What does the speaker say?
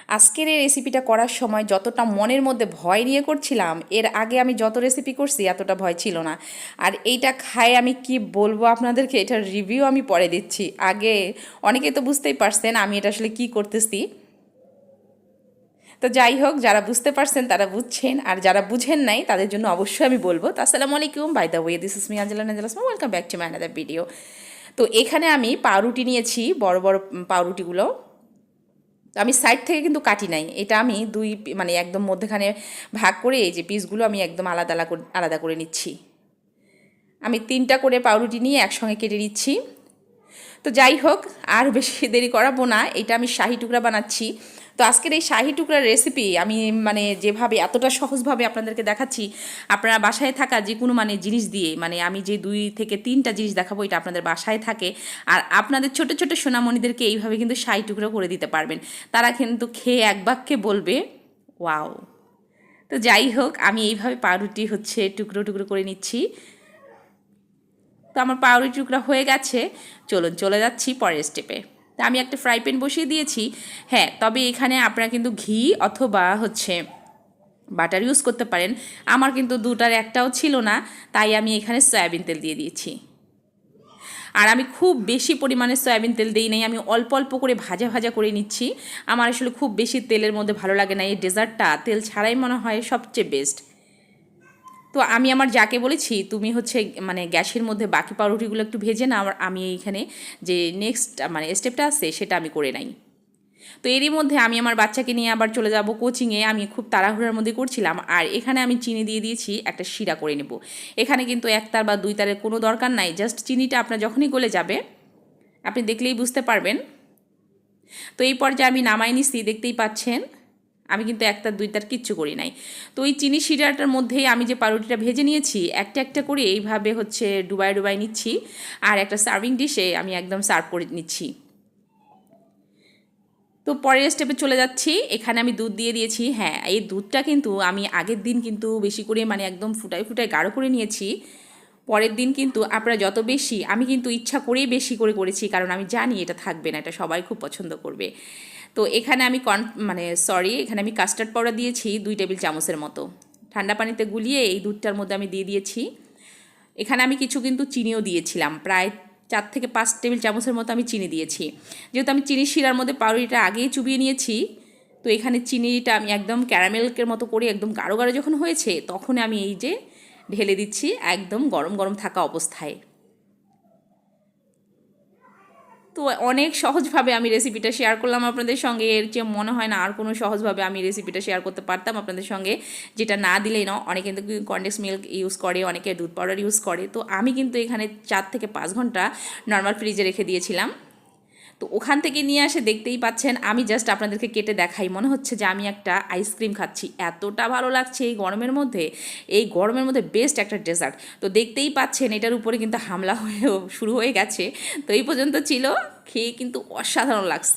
আজকের এই রেসিপিটা করার সময় যতটা মনের মধ্যে ভয় নিয়ে করছিলাম, এর আগে আমি যত রেসিপি করছি এতটা ভয় ছিল না। আর এইটা খায় আমি কি বলবো আপনাদেরকে, এটার রিভিউ আমি পরে দিচ্ছি। আগে অনেকেই তো বুঝতেই পারছেন আমি এটা আসলে কি করতেছি। তো যাই হোক, যারা বুঝতে পারছেন তারা বুঝছেন, আর যারা বুঝেন নাই তাদের জন্য অবশ্যই আমি বলবো। তো আসসালামু আলাইকুম, by the way, this is me Angela Nazlasma, welcome back to my another video. তো এখানে আমি পাউরুটি নিয়েছি, বড় বড় পাউরুটিগুলো। তো আমি সাইড থেকে কিন্তু কাটি নাই, এটা আমি মানে একদম মধ্যেখানে ভাগ করে এই যে পিসগুলো আমি একদম আলাদা আলাদা করে নিচ্ছি। আমি 3টা করে পাউরুটি নিয়ে একসঙ্গে কেটে নিচ্ছি। তো যাই হোক, আর বেশি দেরি করাবো না, এটা আমি শাহি টুকরা বানাচ্ছি। তো আজকের এই শাহি টুকরার রেসিপি আমি মানে যেভাবে এতটা সহজভাবে আপনাদেরকে দেখাচ্ছি, আপনারা বাসায় থাকা যে কোনো মানে জিনিস দিয়ে, মানে আমি যে 2 থেকে 3টা জিনিস দেখাবো এটা আপনাদের বাসায় থাকে, আর আপনাদের ছোট ছোট সোনামণিদেরকে এইভাবে কিন্তু শাহি টুকরো করে দিতে পারবেন। তারা কিন্তু খেয়ে এক বাক্যে বলবে ওয়াও। তো যাই হোক, আমি এইভাবে পাউরুটি হচ্ছে টুকরো টুকরো করে নিচ্ছি। তো আমার পাউরুটি টুকরা হয়ে গেছে, চলুন চলে যাচ্ছি পরের স্টেপে। তা আমি একটা ফ্রাই প্যান বসিয়ে দিয়েছি। হ্যাঁ, তবে এখানে আপনারা কিন্তু ঘি অথবা হচ্ছে বাটার ইউজ করতে পারেন। আমার কিন্তু দুটার একটাও ছিল না, তাই আমি এখানে সয়াবিন তেল দিয়ে দিয়েছি। আর আমি খুব বেশি পরিমাণে সয়াবিন তেল দিই নাই, আমি অল্প অল্প করে ভাজা ভাজা করে নিচ্ছি। আমার আসলে খুব বেশি তেলের মধ্যে ভালো লাগে না, এই ডেজার্টটা তেল ছাড়াই মনে হয় সবচেয়ে বেস্ট। তো আমি আমার যাকে বলেছি তুমি হচ্ছে মানে গ্যাসের মধ্যে বাকি পাউরুটিগুলো একটু ভেজে না, আমি এইখানে যে নেক্সট মানে স্টেপটা আছে সেটা আমি করে নাই। তো এরই মধ্যে আমি আমার বাচ্চাকে নিয়ে আবার চলে যাব কোচিংয়ে। আমি খুব তাড়াহুড়ার মধ্যে করছিলাম, আর এখানে আমি চিনি দিয়ে দিয়েছি, একটা শিরা করে নেব। এখানে কিন্তু 1 তার বা 2 তারের কোনো দরকার নাই, জাস্ট চিনিটা আপনার যখনই গলে যাবে আপনি দেখলেই বুঝতে পারবেন। তো এই পর্যায়ে আমি নামাই নিচ্ছি, দেখতেই পাচ্ছেন আমি কিন্তু 1 তার 2 তার কিচ্ছু করি নাই। তো ওই চিনি শিরাটার মধ্যেই আমি যে পাউরুটিটা ভেজে নিয়েছি একটা একটা করে এইভাবে হচ্ছে ডুবাই ডুবাই নিচ্ছি, আর একটা সার্ভিং ডিশে আমি একদম সার্ভ করে নিচ্ছি। তো পরের স্টেপে চলে যাচ্ছি। এখানে আমি দুধ দিয়ে দিয়েছি। হ্যাঁ, এই দুধটা কিন্তু আমি আগের দিন কিন্তু বেশি করে মানে একদম ফুটায় ফুটায় গাঢ় করে নিয়েছি। পরের দিন কিন্তু আপনারা যত বেশি, আমি কিন্তু ইচ্ছা করেই বেশি করে করেছি, কারণ আমি জানি এটা থাকবে না, এটা সবাই খুব পছন্দ করবে। তো এখানে আমি এখানে আমি কাস্টার্ড পাউডার দিয়েছি 2 টেবিল চামচের মতো। ঠান্ডা পানিতে গুলিয়ে এই দুধটার মধ্যে আমি দিয়ে দিয়েছি। এখানে আমি কিছু কিন্তু চিনিও দিয়েছিলাম, প্রায় 4 থেকে 5 টেবিল চামচের মতো আমি চিনি দিয়েছি। যেহেতু আমি চিনি শিরার মধ্যে পাউরুটিটা আগেই চুবিয়ে নিয়েছি, তো এখানে চিনিটা আমি একদম ক্যারামেলকের মতো করে একদম গাঢ় গাঢ় যখন হয়েছে তখন আমি এই যে ঢেলে দিচ্ছি একদম গরম গরম থাকা অবস্থায়। তো অনেক সহজভাবে আমি রেসিপিটা শেয়ার করলাম আপনাদের সঙ্গে, এর চেয়ে মনে হয় না আর কোনো সহজভাবে আমি রেসিপিটা শেয়ার করতে পারতাম আপনাদের সঙ্গে, যেটা না দিলেই না। অনেকে কিন্তু কনডেন্স মিল্ক ইউজ করে, অনেকে দুধ পাউডার ইউজ করে। তো আমি কিন্তু এখানে 4 থেকে 5 ঘন্টা নর্মাল ফ্রিজে রেখে দিয়েছিলাম। তো ওখান থেকে নিয়ে আসে দেখতেই পাচ্ছেন, আমি জাস্ট আপনাদেরকে কেটে দেখাই, মনে হচ্ছে যে আমি একটা আইসক্রিম খাচ্ছি, এতটা ভালো লাগছে এই গরমের মধ্যে। এই গরমের মধ্যে বেস্ট একটা ডেজার্ট। তো দেখতেই পাচ্ছেন এটার উপরে কিন্তু হামলা হয়েও শুরু হয়ে গেছে। তো এই পর্যন্ত ছিল, খেয়ে কিন্তু অসাধারণ লাগছে।